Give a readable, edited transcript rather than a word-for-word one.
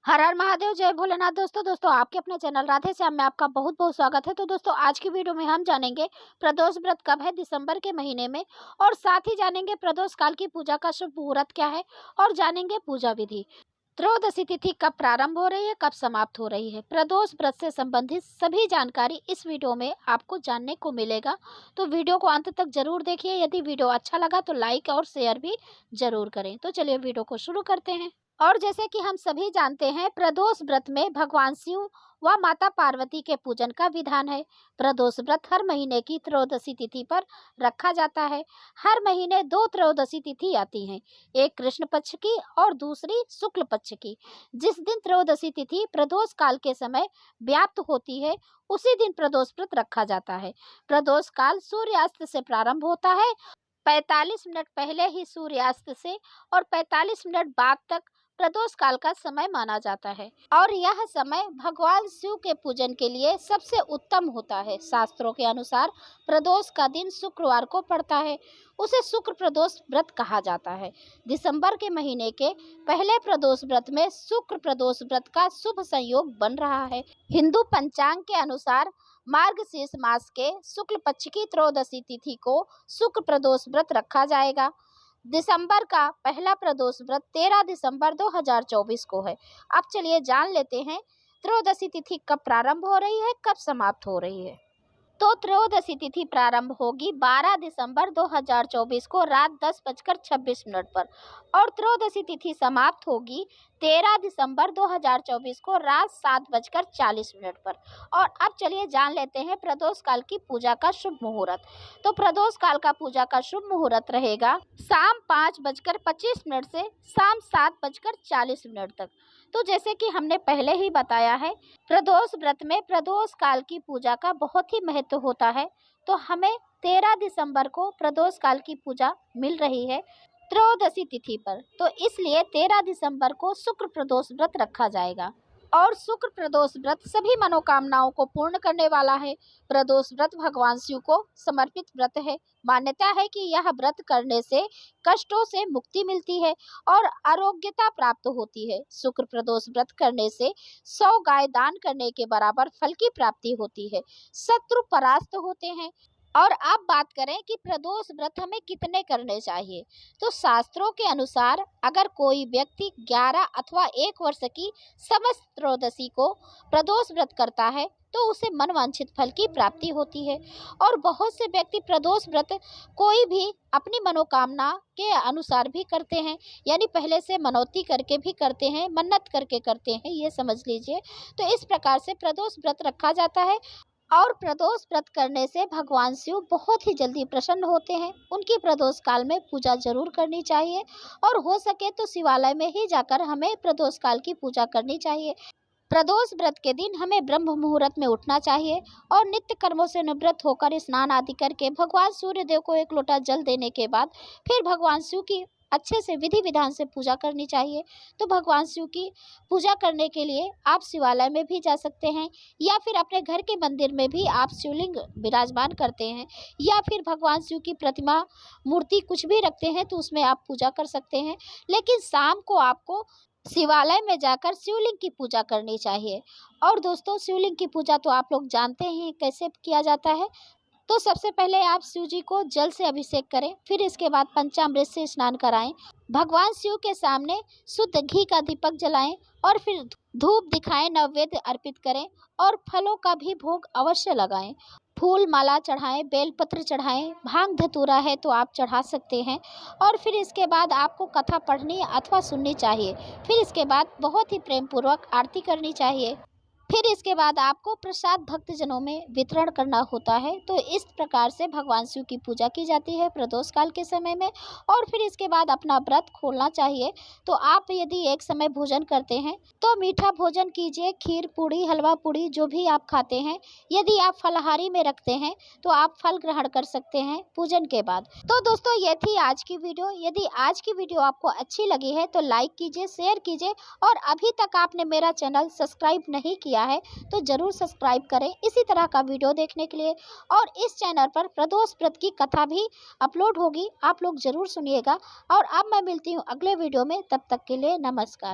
हर हर महादेव, जय भोलेनाथ। दोस्तों आपके अपने चैनल राधे श्याम में आपका बहुत बहुत स्वागत है। तो दोस्तों आज की वीडियो में हम जानेंगे प्रदोष व्रत कब है दिसंबर के महीने में, और साथ ही जानेंगे प्रदोष काल की पूजा का शुभ मुहूर्त क्या है, और जानेंगे पूजा विधि। त्रयोदशी तिथि कब प्रारंभ हो रही है, कब समाप्त हो रही है, प्रदोष व्रत से संबंधित सभी जानकारी इस वीडियो में आपको जानने को मिलेगा। तो वीडियो को अंत तक जरूर देखिए। यदि वीडियो अच्छा लगा तो लाइक और शेयर भी जरूर करें। तो चलिए वीडियो को शुरू करते हैं। और जैसे कि हम सभी जानते हैं, प्रदोष व्रत में भगवान शिव व माता पार्वती के पूजन का विधान है। प्रदोष व्रत हर महीने की त्रयोदशी तिथि पर रखा जाता है। हर महीने दो त्रयोदशी तिथि आती हैं, एक कृष्ण पक्ष की और दूसरी शुक्ल पक्ष की। जिस दिन त्रयोदशी तिथि प्रदोष काल के समय व्याप्त होती है, उसी दिन प्रदोष व्रत रखा जाता है। प्रदोष काल सूर्यास्त से प्रारंभ होता है। 45 मिनट पहले ही सूर्यास्त से और 45 मिनट बाद तक प्रदोष काल का समय माना जाता है, और यह समय भगवान शिव के पूजन के लिए सबसे उत्तम होता है। शास्त्रों के अनुसार प्रदोष का दिन शुक्रवार को पड़ता है, उसे शुक्र प्रदोष व्रत कहा जाता है। दिसंबर के महीने के पहले प्रदोष व्रत में शुक्र प्रदोष व्रत का शुभ संयोग बन रहा है। हिंदू पंचांग के अनुसार मार्गशीर्ष मास के शुक्ल पक्ष की त्रयोदशी तिथि को शुक्र प्रदोष व्रत रखा जाएगा। दिसंबर का पहला प्रदोष व्रत 13 दिसंबर 2024 को है। अब चलिए जान लेते हैं त्रयोदशी तिथि कब प्रारंभ हो रही है, कब समाप्त हो रही है। तो त्रयोदशी तिथि प्रारंभ होगी 12 दिसंबर 2024 को रात 10:26 पर, और त्रयोदशी तिथि समाप्त होगी 13 दिसंबर 2024 को रात 7:40 पर। और अब चलिए जान लेते हैं प्रदोष काल की पूजा का शुभ मुहूर्त। तो प्रदोष काल का पूजा का शुभ मुहूर्त रहेगा शाम 5:25 से शाम 7:40 तक। तो जैसे कि हमने पहले ही बताया है, प्रदोष व्रत में प्रदोष काल की पूजा का बहुत ही महत्व होता है। तो हमें 13 दिसंबर को प्रदोष काल की पूजा मिल रही है त्रयोदशी तिथि पर, तो इसलिए 13 दिसंबर को शुक्र प्रदोष व्रत रखा जाएगा। और शुक्र प्रदोष व्रत सभी मनोकामनाओं को पूर्ण करने वाला है। प्रदोष व्रत भगवान शिव को समर्पित व्रत है। मान्यता है कि यह व्रत करने से कष्टों से मुक्ति मिलती है और आरोग्यता प्राप्त होती है। शुक्र प्रदोष व्रत करने से 100 गाय दान करने के बराबर फल की प्राप्ति होती है। शत्रु परास्त होते हैं। और अब बात करें कि प्रदोष व्रत हमें कितने करने चाहिए, तो शास्त्रों के अनुसार अगर कोई व्यक्ति 11 अथवा 1 वर्ष की समस्त त्रयोदशी को प्रदोष व्रत करता है तो उसे मनवांछित फल की प्राप्ति होती है। और बहुत से व्यक्ति प्रदोष व्रत कोई भी अपनी मनोकामना के अनुसार भी करते हैं, यानी पहले से मनौती करके भी करते हैं, मन्नत करके करते हैं, ये समझ लीजिए। तो इस प्रकार से प्रदोष व्रत रखा जाता है। और प्रदोष व्रत करने से भगवान शिव बहुत ही जल्दी प्रसन्न होते हैं। उनकी प्रदोष काल में पूजा जरूर करनी चाहिए, और हो सके तो शिवालय में ही जाकर हमें प्रदोष काल की पूजा करनी चाहिए। प्रदोष व्रत के दिन हमें ब्रह्म मुहूर्त में उठना चाहिए, और नित्य कर्मों से निवृत्त होकर स्नान आदि करके भगवान सूर्य देव को एक लोटा जल देने के बाद फिर भगवान शिव की अच्छे से विधि विधान से पूजा करनी चाहिए। तो भगवान शिव की पूजा करने के लिए आप शिवालय में भी जा सकते हैं, या फिर अपने घर के मंदिर में भी आप शिवलिंग विराजमान करते हैं, या फिर भगवान शिव की प्रतिमा मूर्ति कुछ भी रखते हैं तो उसमें आप पूजा कर सकते हैं। लेकिन शाम को आपको शिवालय में जाकर शिवलिंग की पूजा करनी चाहिए। और दोस्तों शिवलिंग की पूजा तो आप लोग जानते हैं कैसे किया जाता है। तो सबसे पहले आप शिव जी को जल से अभिषेक करें, फिर इसके बाद पंचामृत से स्नान कराएं, भगवान शिव के सामने शुद्ध घी का दीपक जलाएं, और फिर धूप दिखाएं, नैवेद्य अर्पित करें, और फलों का भी भोग अवश्य लगाएं। फूल माला चढ़ाएं, बेलपत्र चढ़ाएं, भांग धतूरा है तो आप चढ़ा सकते हैं। और फिर इसके बाद आपको कथा पढ़नी अथवा सुननी चाहिए। फिर इसके बाद बहुत ही प्रेम पूर्वक आरती करनी चाहिए। फिर इसके बाद आपको प्रसाद भक्तजनों में वितरण करना होता है। तो इस प्रकार से भगवान शिव की पूजा की जाती है प्रदोष काल के समय में। और फिर इसके बाद अपना व्रत खोलना चाहिए। तो आप यदि एक समय भोजन करते हैं तो मीठा भोजन कीजिए, खीर पूड़ी हलवा पूड़ी जो भी आप खाते हैं। यदि आप फलाहारी में रखते हैं तो आप फल ग्रहण कर सकते हैं पूजन के बाद। तो दोस्तों ये थी आज की वीडियो। यदि आज की वीडियो आपको अच्छी लगी है तो लाइक कीजिए, शेयर कीजिए, और अभी तक आपने मेरा चैनल सब्सक्राइब नहीं किया है तो जरूर सब्सक्राइब करें इसी तरह का वीडियो देखने के लिए। और इस चैनल पर प्रदोष व्रत की कथा भी अपलोड होगी, आप लोग जरूर सुनिएगा। और अब मैं मिलती हूँ अगले वीडियो में, तब तक के लिए नमस्कार।